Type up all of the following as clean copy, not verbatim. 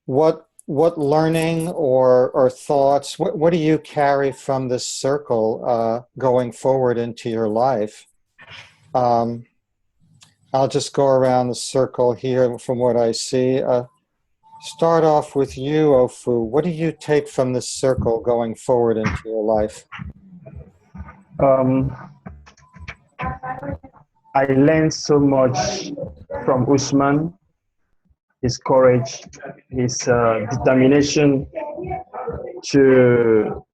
what learning or thoughts, what do you carry from this circle going forward into your life? Um, I'll just go around the circle here from what I see. Start off with you, Ofu. What do you take from this circle going forward into your life? Um, I learned so much from Usman, his courage, his determination to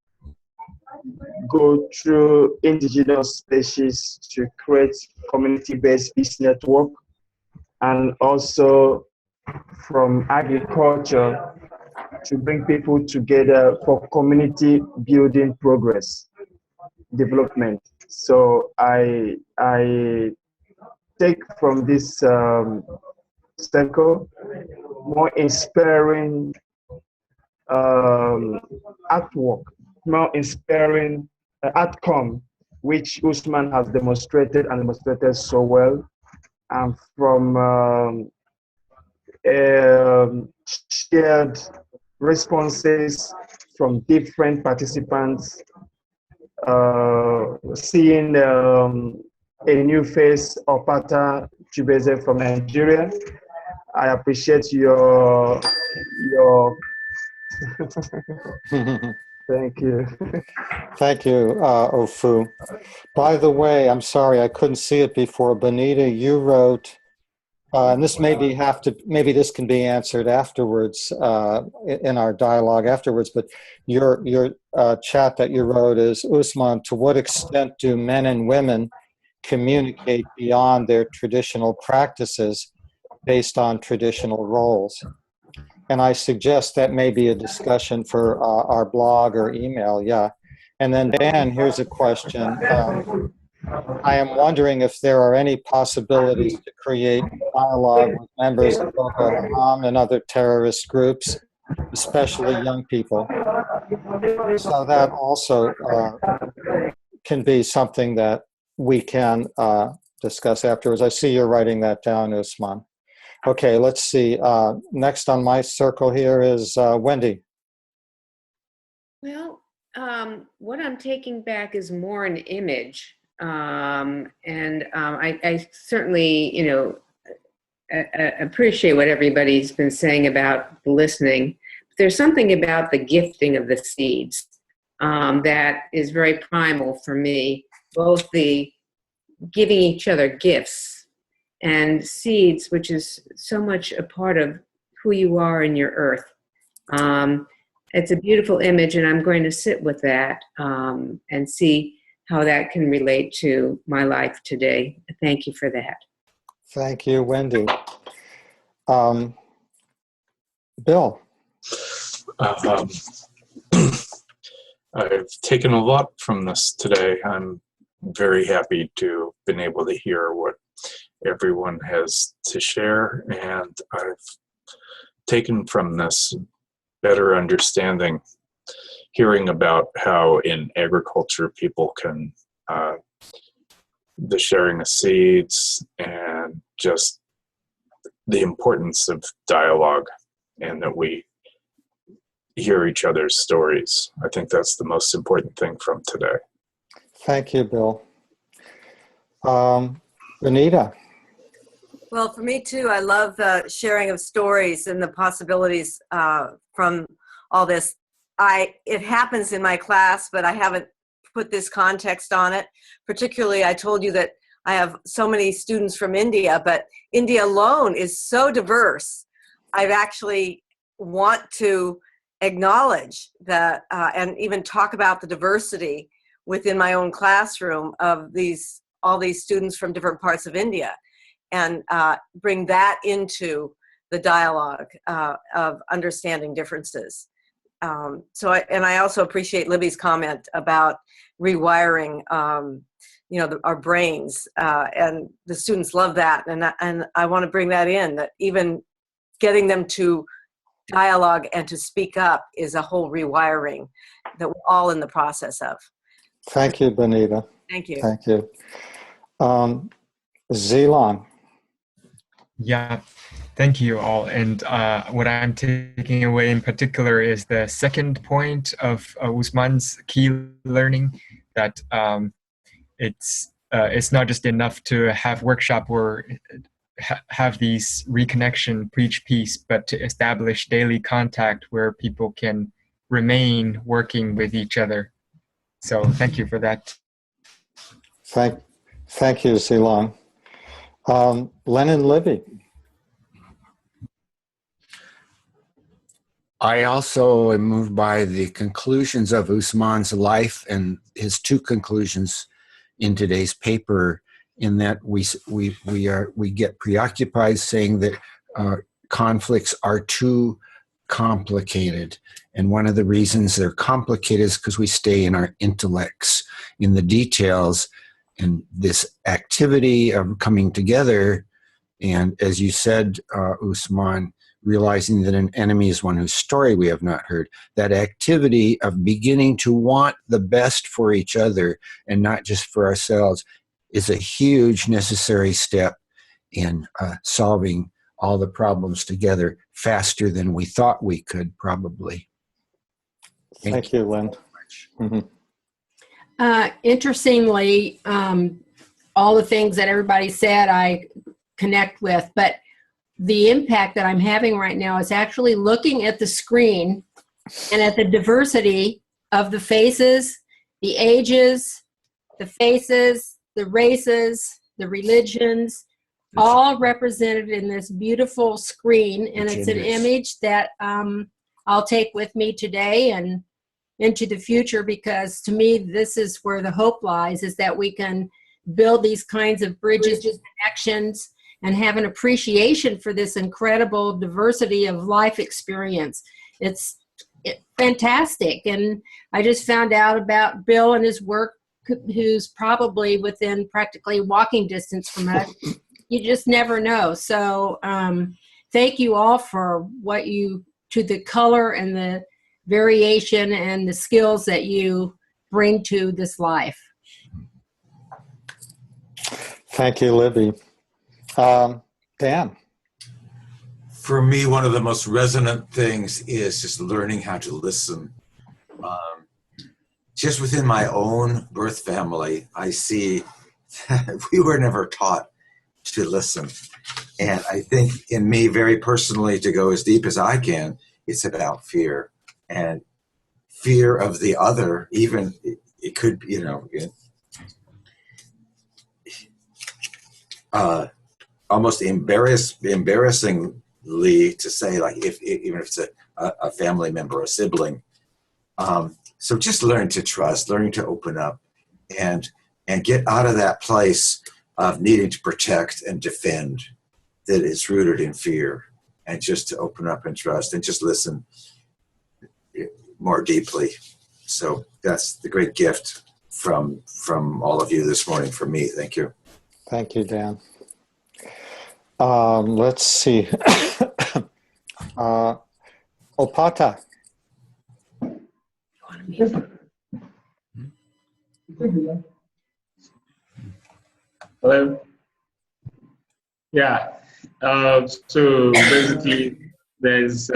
go through indigenous species to create community-based peace network, and also from agriculture to bring people together for community building progress, development. So I take from this circle more inspiring artwork, more inspiring outcome, which Usman has demonstrated and demonstrated so well, and from shared responses from different participants, seeing a new face, Opata Chibeze from Nigeria. I appreciate your thank you. Thank you, Ofu. By the way, I'm sorry I couldn't see it before. Benita, you wrote, and this maybe this can be answered afterwards in our dialogue afterwards. But your chat that you wrote is, Usman, to what extent do men and women communicate beyond their traditional practices based on traditional roles? And I suggest that may be a discussion for our blog or email, yeah. And then Dan, here's a question. I am wondering if there are any possibilities to create dialogue with members of Boko Haram and other terrorist groups, especially young people. So that also can be something that we can discuss afterwards. I see you're writing that down, Usman. Okay, let's see. Next on my circle here is Wendy. Well, what I'm taking back is more an image. I certainly, appreciate what everybody's been saying about listening. But there's something about the gifting of the seeds that is very primal for me, both the giving each other gifts and seeds, which is so much a part of who you are in your earth. It's a beautiful image, and I'm going to sit with that and see how that can relate to my life today. Thank you for that. Thank you, Wendy. Bill. I've taken a lot from this today. I'm very happy to have been able to hear what everyone has to share, and I've taken from this better understanding, hearing about how in agriculture people can, the sharing of seeds and just the importance of dialogue, and that we hear each other's stories. I think that's the most important thing from today. Thank you, Bill. Benita. Well, for me too, I love the sharing of stories and the possibilities from all this. It happens in my class, but I haven't put this context on it. Particularly, I told you that I have so many students from India, but India alone is so diverse. I actually want to acknowledge that and even talk about the diversity within my own classroom of all these students from different parts of India, and bring that into the dialogue of understanding differences. I also appreciate Libby's comment about rewiring, our brains, and the students love that, and I want to bring that in, that even getting them to dialogue and to speak up is a whole rewiring that we're all in the process of. Thank you, Benita. Thank you. Thank you. Zeelan. Yeah, thank you all. And what I'm taking away in particular is the second point of Usman's key learning, that it's not just enough to have workshop or have these reconnection, preach peace, but to establish daily contact where people can remain working with each other. So thank you for that. Thank you, Zilong. Lennon Libby. I also am moved by the conclusions of Usman's life and his two conclusions in today's paper, in that we get preoccupied saying that conflicts are too complicated. And one of the reasons they're complicated is because we stay in our intellects, in the details, and this activity of coming together. And as you said, Usman, realizing that an enemy is one whose story we have not heard, that activity of beginning to want the best for each other and not just for ourselves is a huge necessary step in solving all the problems together faster than we thought we could, probably. Thank you, Len. Mm-hmm. Interestingly, all the things that everybody said I connect with, but the impact that I'm having right now is actually looking at the screen and at the diversity of the faces, the ages, the faces, the races, the religions, all represented in this beautiful screen. And it's an image that I'll take with me today and into the future, because to me, this is where the hope lies, is that we can build these kinds of bridges, connections, and have an appreciation for this incredible diversity of life experience. It's fantastic. And I just found out about Bill and his work, who's probably within practically walking distance from us. You just never know. So thank you all for to the color and the variation and the skills that you bring to this life. Thank you, Libby. Dan. For me, one of the most resonant things is just learning how to listen. Just within my own birth family, I see that we were never taught to listen. And I think in me, very personally, to go as deep as I can, it's about fear. And fear of the other, even it could, almost embarrassingly to say, like, even if it's a family member, a sibling. So just learn to trust, learning to open up, and get out of that place of needing to protect and defend that is rooted in fear, and just to open up and trust and just listen more deeply. So that's the great gift from all of you this morning for me. Thank you. Thank you, Dan. Let's see. Opata. Hello. Yeah. So basically, it's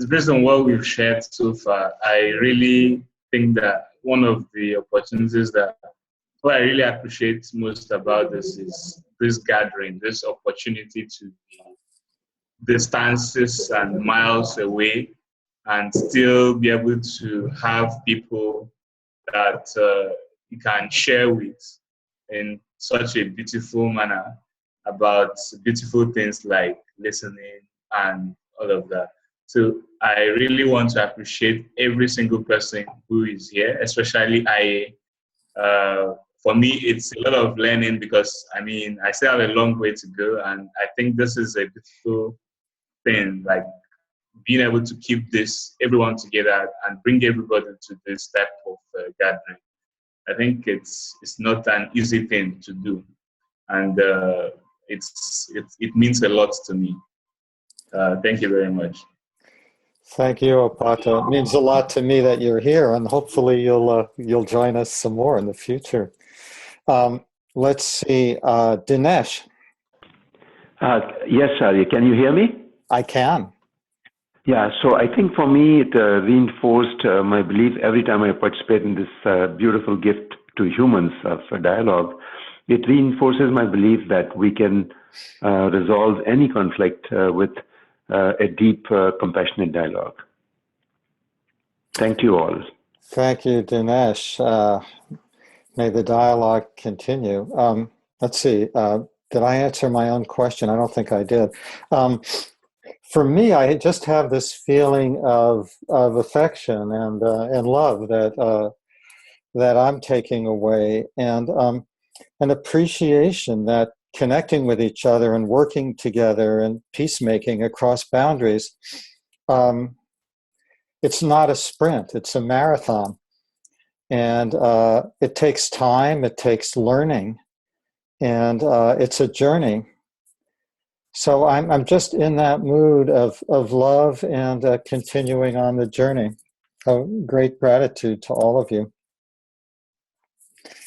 based on what we've shared so far. I really think that one of the opportunities that what I really appreciate most about this is this gathering, this opportunity to be distances and miles away and still be able to have people that you can share with in such a beautiful manner about beautiful things like listening and all of that. So I really want to appreciate every single person who is here, especially for me, it's a lot of learning because, I still have a long way to go, and I think this is a beautiful thing, like being able to keep everyone together and bring everybody to this type of gathering. I think it's not an easy thing to do, and it means a lot to me. Thank you very much. Thank you, Opata. It means a lot to me that you're here, and hopefully you'll join us some more in the future. Let's see, Dinesh. Yes, Arya, can you hear me? I can. Yeah, so I think for me, it reinforced my belief every time I participate in this beautiful gift to humans of a dialogue. It reinforces my belief that we can resolve any conflict with a deep, compassionate dialogue. Thank you all. Thank you, Dinesh. May the dialogue continue. Let's see. Did I answer my own question? I don't think I did. For me, I just have this feeling of affection and love that I'm taking away, and an appreciation that connecting with each other and working together and peacemaking across boundaries. It's not a sprint; it's a marathon, and it takes time. It takes learning, and it's a journey. So I'm just in that mood of love and continuing on the journey. So great gratitude to all of you.